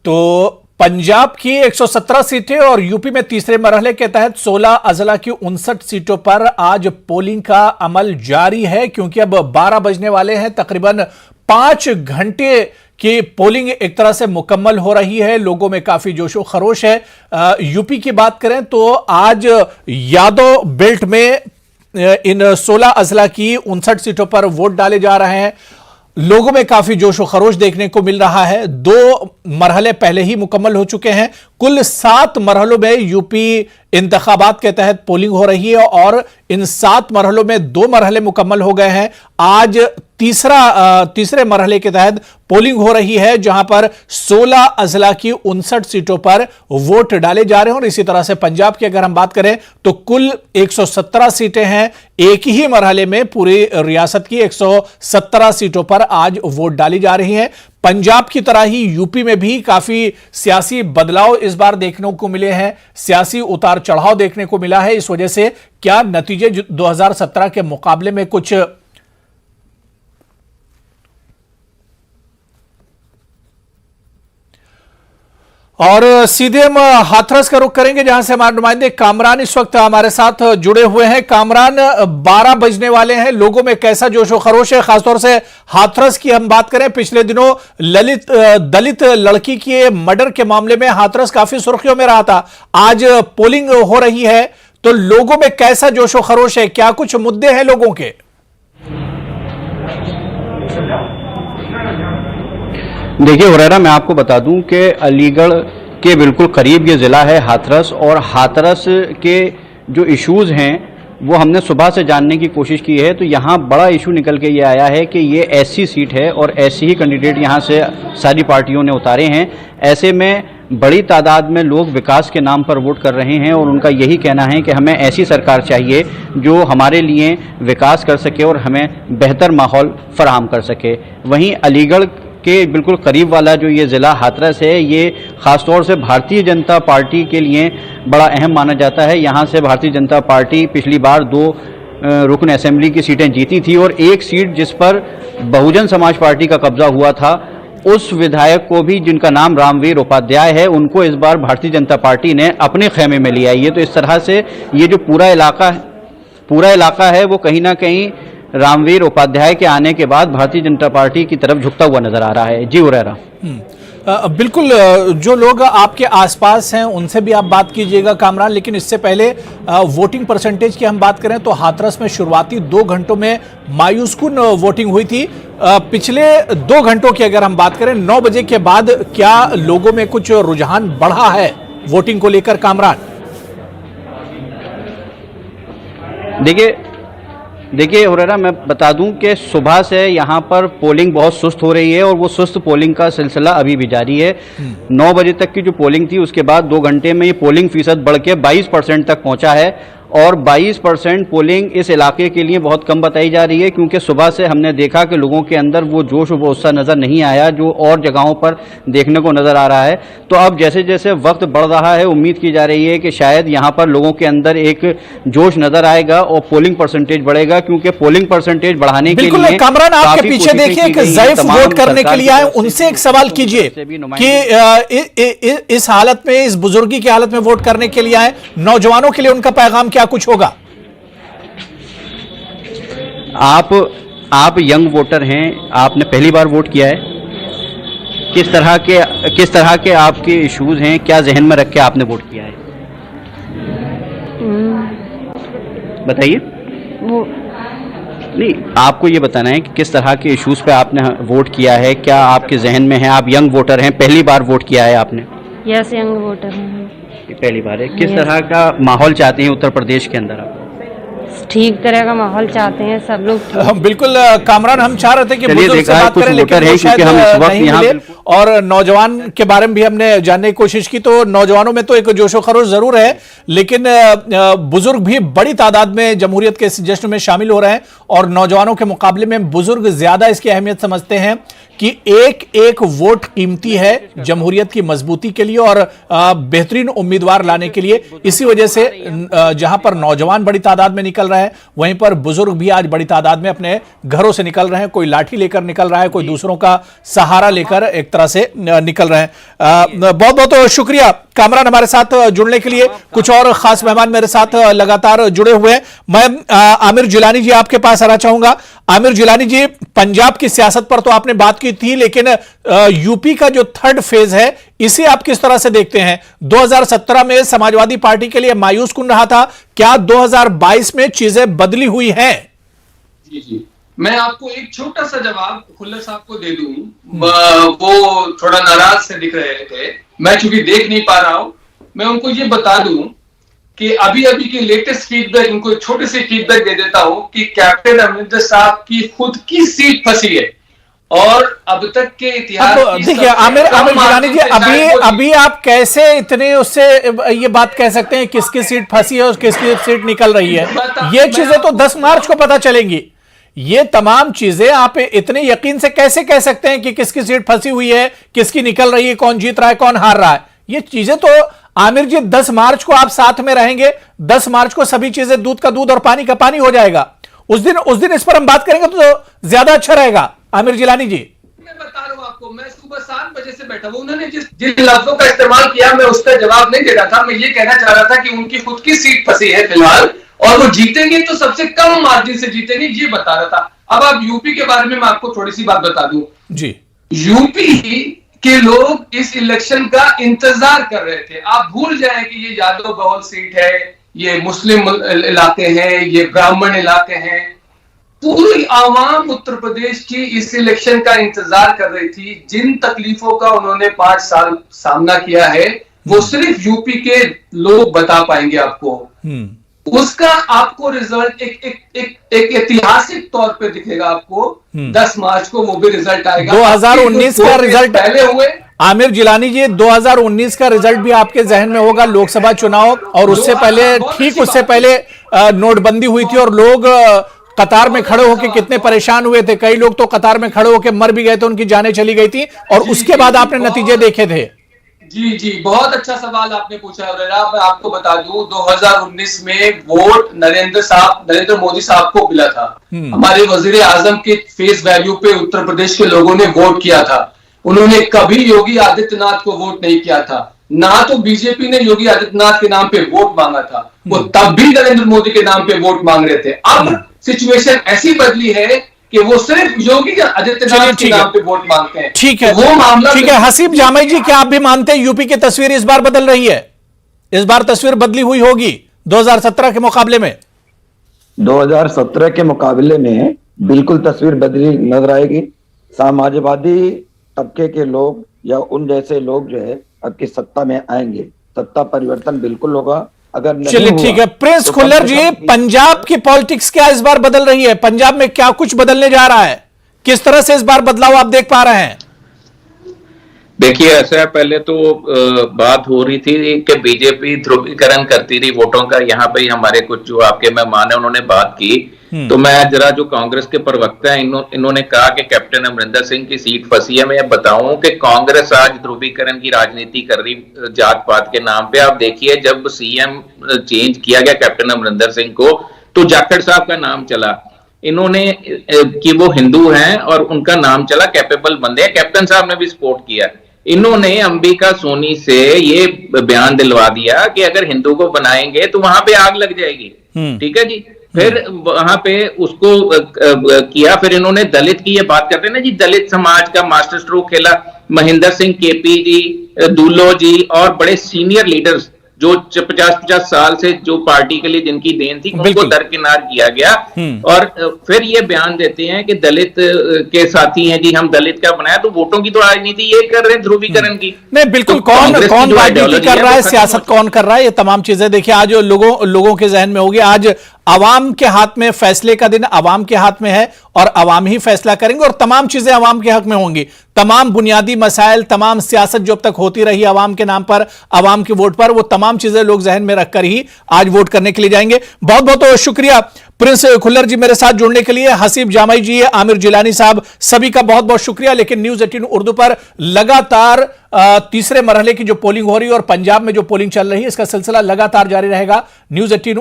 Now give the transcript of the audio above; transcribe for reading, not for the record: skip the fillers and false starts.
तो पंजाब की 117 सीटें और यूपी में तीसरे मरहले के तहत 16 अजला की 59 सीटों पर आज पोलिंग का अमल जारी है, क्योंकि अब 12 बजने वाले हैं। तकरीबन 5 घंटे की पोलिंग एक तरह से मुकम्मल हो रही है। लोगों में काफी जोशो खरोश है। यूपी की बात करें तो आज यादव बेल्ट में इन 16 अजला की 59 सीटों पर वोट डाले जा रहे हैं। लोगों में काफी जोशो खरोश देखने को मिल रहा है। 2 मरहले पहले ही मुकम्मल हो चुके हैं। कुल 7 मरहलों में यूपी इंतखाबात के तहत पोलिंग हो रही है और इन 7 मरहलों में 2 मरहले मुकम्मल हो गए हैं। आज तीसरे मरहले के तहत पोलिंग हो रही है, जहां पर 16 अजला की 59 सीटों पर वोट डाले जा रहे हैं। और इसी तरह से पंजाब की अगर हम बात करें तो कुल 117 सीटें हैं। एक ही मरहले में पूरी रियासत की 117 सीटों पर आज वोट डाली जा रही हैं। पंजाब की तरह ही यूपी में भी काफी सियासी बदलाव इस बार देखने को मिले हैं। सियासी उतार चढ़ाव देखने को मिला है। इस वजह से क्या नतीजे 2017 के मुकाबले में कुछ और सीधे हम हाथरस का रुख करेंगे, जहां से हमारे नुमाइंदे कामरान इस वक्त हमारे साथ जुड़े हुए हैं। कामरान, 12 बजने वाले हैं, लोगों में कैसा जोशो खरोश है? खासतौर से हाथरस की हम बात करें, पिछले दिनों दलित लड़की के मर्डर के मामले में हाथरस काफी सुर्खियों में रहा था। आज पोलिंग हो रही है तो लोगों में कैसा जोशो खरोश है? क्या कुछ मुद्दे हैं लोगों के? देखिए हुरैरा, मैं आपको बता दूं कि अलीगढ़ के बिल्कुल करीब ये ज़िला है हाथरस, और हाथरस के जो इश्यूज़ हैं वो हमने सुबह से जानने की कोशिश की है। तो यहाँ बड़ा इशू निकल के ये आया है कि ये एससी सीट है और एससी ही कैंडिडेट यहाँ से सारी पार्टियों ने उतारे हैं। ऐसे में बड़ी तादाद में लोग विकास के नाम पर वोट कर रहे हैं और उनका यही कहना है कि हमें ऐसी सरकार चाहिए जो हमारे लिए विकास कर सके और हमें बेहतर माहौल फराहम कर सके। वहीं अलीगढ़ के बिल्कुल करीब वाला जो ये ज़िला हाथरस है, ये ख़ासतौर से भारतीय जनता पार्टी के लिए बड़ा अहम माना जाता है। यहाँ से भारतीय जनता पार्टी पिछली बार 2 रुकन असेंबली की सीटें जीती थी और एक सीट जिस पर बहुजन समाज पार्टी का कब्जा हुआ था, उस विधायक को भी, जिनका नाम रामवीर उपाध्याय है, उनको इस बार भारतीय जनता पार्टी ने अपने खेमे में लिया है। तो इस तरह से ये जो पूरा इलाका है वो कहीं ना कहीं रामवीर उपाध्याय के आने के बाद भारतीय जनता पार्टी की तरफ झुकता हुआ नजर आ रहा है। जी हुरैरा। बिल्कुल, जो लोग आपके आसपास हैं उनसे भी आप बात कीजिएगा कामरान, लेकिन इससे पहले वोटिंग परसेंटेज की हम बात करें तो हाथरस में शुरुआती 2 घंटों में मायूसकुन वोटिंग हुई थी। पिछले 2 घंटों की अगर हम बात करें 9 बजे के बाद, क्या लोगों में कुछ रुझान बढ़ा है वोटिंग को लेकर कामरान? देखिए हुरैरा, मैं बता दूं कि सुबह से यहाँ पर पोलिंग बहुत सुस्त हो रही है और वो सुस्त पोलिंग का सिलसिला अभी भी जारी है। 9 बजे तक की जो पोलिंग थी उसके बाद 2 घंटे में ये पोलिंग फीसद बढ़ के 22% तक पहुंचा है और 22% पोलिंग इस इलाके के लिए बहुत कम बताई जा रही है, क्योंकि सुबह से हमने देखा कि लोगों के अंदर वो जोश व उत्साह नज़र नहीं आया जो और जगहों पर देखने को नज़र आ रहा है। तो अब जैसे जैसे वक्त बढ़ रहा है, उम्मीद की जा रही है कि शायद यहाँ पर लोगों के अंदर एक जोश नज़र आएगा और पोलिंग परसेंटेज बढ़ेगा, क्योंकि पोलिंग परसेंटेज बढ़ाने के लिए कामरान, आपके पीछे देखिए कि ज़ईफ वोट करने के लिए आए, उनसे एक सवाल कीजिए कि इस हालत में, इस बुजुर्गी की हालत में वोट करने के लिए आए नौजवानों के लिए उनका पैगाम क्या कुछ होगा? आप यंग वोटर हैं, आपने पहली बार वोट किया है। किस तरह के आपके इश्यूज हैं, क्या जहन में रख के आपने वोट किया है, बताइए। नहीं, आपको ये बताना है कि किस तरह के इश्यूज पे आपने वोट किया है, क्या आपके जहन में है? आप यंग वोटर हैं, पहली बार वोट किया है आपने? यस, यंग वोटर हैं, पहली बार है। किस तरह का माहौल चाहते हैं उत्तर प्रदेश के अंदर आप? ठीक तरह का माहौल चाहते हैं सब लोग। बिल्कुल कामरान, हम चाह रहे थे कि बुजुर्ग से बात करें, लेकिन वो शायद नहीं मिले और नौजवान के बारे में भी हमने जानने की कोशिश की। तो नौजवानों में तो एक जोशो खरोश जरूर है, लेकिन बुजुर्ग भी बड़ी तादाद में जमहूरियत के इस जश्न में शामिल हो रहे हैं और नौजवानों के मुकाबले में बुजुर्ग ज्यादा इसकी अहमियत समझते हैं कि एक एक वोट कीमती है जमहूरियत की मजबूती के लिए और बेहतरीन उम्मीदवार लाने के लिए। इसी वजह से जहां पर नौजवान बड़ी तादाद में निकल रहे हैं, वहीं पर बुजुर्ग भी आज बड़ी तादाद में अपने घरों से निकल रहे हैं। कोई लाठी लेकर निकल रहा है, कोई दूसरों का सहारा लेकर एक तरह तरह से निकल रहे हैं। बहुत बहुत शुक्रिया कामरान हमारे साथ जुड़ने के लिए। कुछ और खास मेहमान मेरे साथ लगातार जुड़े हुए हैं। मैं आमिर जिलानी जी आपके पास आना चाहूंगा। आमिर जिलानी जी, पंजाब की सियासत पर तो आपने बात की थी, लेकिन यूपी का जो थर्ड फेज है इसे आप किस तरह से देखते हैं? 2017 में समाजवादी पार्टी के लिए मायूस कुन रहा था, क्या 2022 में चीजें बदली हुई हैं? जी जी, मैं आपको एक छोटा सा जवाब खुल्लर साहब को दे दूं। वो थोड़ा नाराज से दिख रहे थे, मैं चूंकि देख नहीं पा रहा हूं। मैं उनको ये बता दूं कि अभी अभी की लेटेस्ट फीडबैक, उनको एक छोटी सी फीडबैक दे देता हूं कि कैप्टन अमरिंदर साहब की खुद की सीट फंसी है और अब तक के इतिहास की देखिए आमिर जिलानी जी, अभी आप कैसे इतने उससे ये बात कह सकते हैं किसकी सीट फंसी है और किसकी सीट निकल रही है? ये चीजें तो 10 मार्च को पता चलेंगी। ये तमाम चीजें आप इतने यकीन से कैसे कह सकते हैं कि किसकी सीट फंसी हुई है, किसकी निकल रही है, कौन जीत रहा है, कौन हार रहा है? ये चीजें तो आमिर जी 10 मार्च को आप साथ में रहेंगे, 10 मार्च को सभी चीजें दूध का दूध और पानी का पानी हो जाएगा। उस दिन इस पर हम बात करेंगे तो ज्यादा अच्छा रहेगा। आमिर जिलानी जी, मैं बता रहा हूं आपको, मैं सुबह 7 बजे से बैठा हूं। उन्होंने जिन लफ्जों का इस्तेमाल किया, मैं उसका जवाब नहीं दे रहा था। मैं ये कहना चाह रहा था कि उनकी खुद की सीट फंसी है फिलहाल, और वो जीतेंगे तो सबसे कम मार्जिन से जीतेंगे, ये बता रहा था। अब आप यूपी के बारे में मैं आपको थोड़ी सी बात बता दूं जी। यूपी के लोग इस इलेक्शन का इंतजार कर रहे थे। आप भूल जाएं कि ये यादव बहुल सीट है, ये मुस्लिम इलाके हैं, ये ब्राह्मण इलाके हैं। पूरी आवाम उत्तर प्रदेश की इस इलेक्शन का इंतजार कर रही थी। जिन तकलीफों का उन्होंने 5 साल सामना किया है, वो सिर्फ यूपी के लोग बता पाएंगे आपको। उसका आपको रिजल्ट एक ऐतिहासिक तौर पे दिखेगा आपको। 10 मार्च को वो भी रिजल्ट आएगा। 2019 का रिजल्ट पहले हुए। आमिर जिलानी जी, 2019 का रिजल्ट भी आपके जहन में होगा, लोकसभा चुनाव, और उससे पहले, ठीक उससे पहले नोटबंदी हुई थी और लोग कतार में खड़े होकर कितने परेशान हुए थे। कई लोग तो कतार में खड़े होकर मर भी गए थे, उनकी जानें चली गई थी, और उसके बाद आपने नतीजे देखे थे। जी जी, बहुत अच्छा सवाल आपने पूछा है। मैं आपको बता दूं, 2019 में वोट नरेंद्र मोदी साहब को मिला था। हमारे वजीर आजम के फेस वैल्यू पे उत्तर प्रदेश के लोगों ने वोट किया था। उन्होंने कभी योगी आदित्यनाथ को वोट नहीं किया था, ना तो बीजेपी ने योगी आदित्यनाथ के नाम पे वोट मांगा था। वो तब भी नरेंद्र मोदी के नाम पे वोट मांग रहे थे। अब सिचुएशन ऐसी बदली है कि वो सिर्फ योगी आदित्यनाथ के नाम पे वोट मांगते हैं। ठीक है, वो मामला ठीक है। हसीब जामई जी, क्या आप भी मानते हैं यूपी की तस्वीर इस बार बदल रही है? इस बार तस्वीर बदली हुई होगी 2017 के मुकाबले में? 2017 के मुकाबले में बिल्कुल तस्वीर बदली नजर आएगी। समाजवादी तबके के लोग या उन जैसे लोग जो है अब की सत्ता में आएंगे, सत्ता परिवर्तन बिल्कुल होगा। अगर चलिए ठीक है। प्रिंस खुल्लर जी, पंजाब की पॉलिटिक्स क्या इस बार बदल रही है? पंजाब में क्या कुछ बदलने जा रहा है? किस तरह से इस बार बदलाव आप देख पा रहे हैं? देखिए, ऐसा है, पहले तो बात हो रही थी कि बीजेपी ध्रुवीकरण करती रही वोटों का। यहाँ पे हमारे कुछ जो आपके मेहमान है उन्होंने बात की, तो मैं जरा जो कांग्रेस के प्रवक्ता हैं इन्होंने कहा कि कैप्टन अमरिंदर सिंह की सीट फंसी है। मैं बताऊं कि कांग्रेस आज ध्रुवीकरण की राजनीति कर रही जात पात के नाम पे। आप देखिए, जब सीएम चेंज किया गया कैप्टन अमरिंदर सिंह को, तो जाखड़ साहब का नाम चला। इन्होंने कि वो हिंदू हैं और उनका नाम चला, कैपेबल बंदे हैं, कैप्टन साहब ने भी सपोर्ट किया। इन्होंने अंबिका सोनी से ये बयान दिलवा दिया कि अगर हिंदू को बनाएंगे तो वहां पे आग लग जाएगी। ठीक है जी। फिर वहां पे उसको किया। फिर इन्होंने दलित की ये बात करते हैं ना जी, दलित समाज का मास्टर स्ट्रोक खेला। महेंद्र सिंह केपी जी, दुल्लो जी और बड़े सीनियर लीडर्स जो 50-50 साल से जो पार्टी के लिए जिनकी देन थी, उनको दरकिनार किया गया। और फिर ये बयान देते हैं कि दलित के साथी हैं जी, हम दलित का बनाया। तो वोटों की तो राजनीति ये कर रहे हैं, ध्रुवीकरण की। नहीं, बिल्कुल। तो कौन राजनीति कर रहा है, सियासत कौन कर रहा है, ये तमाम चीजें देखिए आज लोगों के जहन में होगी। आज आवाम के हाथ में, फैसले का दिन आवाम के हाथ में है और आवाम ही फैसला करेंगे और तमाम चीजें आवाम के हक में होंगी। तमाम बुनियादी मसाइल, तमाम सियासत जो अब तक होती रही आवाम के नाम पर, आवाम के वोट पर, वो तमाम चीजें लोग जहन में रखकर ही आज वोट करने के लिए जाएंगे। बहुत बहुत शुक्रिया प्रिंस खुल्लर जी मेरे साथ जुड़ने के लिए। हसीब जामई जी, आमिर जिलानी साहब, सभी का बहुत बहुत शुक्रिया। लेकिन न्यूज 18 उर्दू पर लगातार तीसरे मरहले की जो पोलिंग हो रही है और पंजाब में जो पोलिंग चल रही है, इसका सिलसिला लगातार जारी रहेगा। न्यूज 18